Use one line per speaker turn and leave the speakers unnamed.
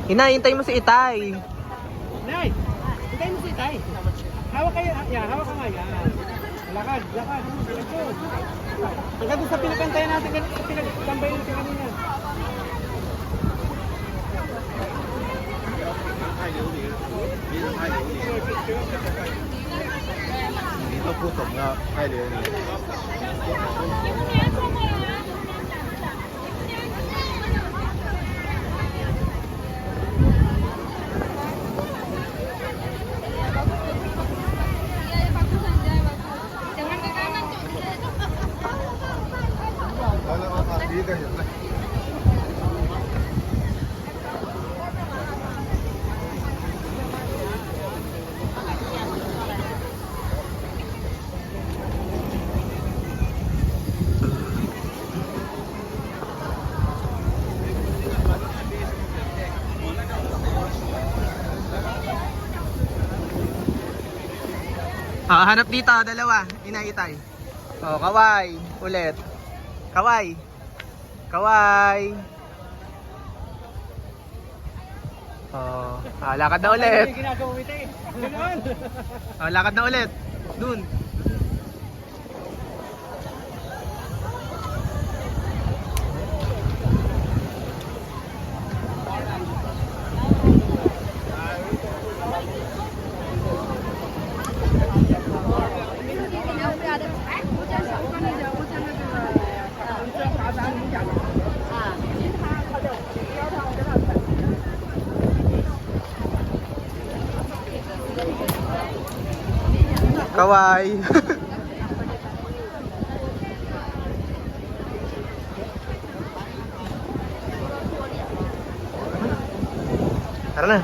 Hinahintay mo si Itay.
Nay! Hintay mo si Itay. Hawak kayo. Yeah, hawak ka nga. Yan. Lakad, lakad. Hanggang doon sa pinakantayan natin, sa pinagtambayin natin kanina.
Dito putok na ay liyo ni.
Hanap dito, dalawa. Itay. Oh, kaway. Ulit. Kaway. Kaway. Oh, lakad na ulit.
Ginagawa mo Itay. Ganoon.
Lakad na ulit. Dun. Kaway. Tara na.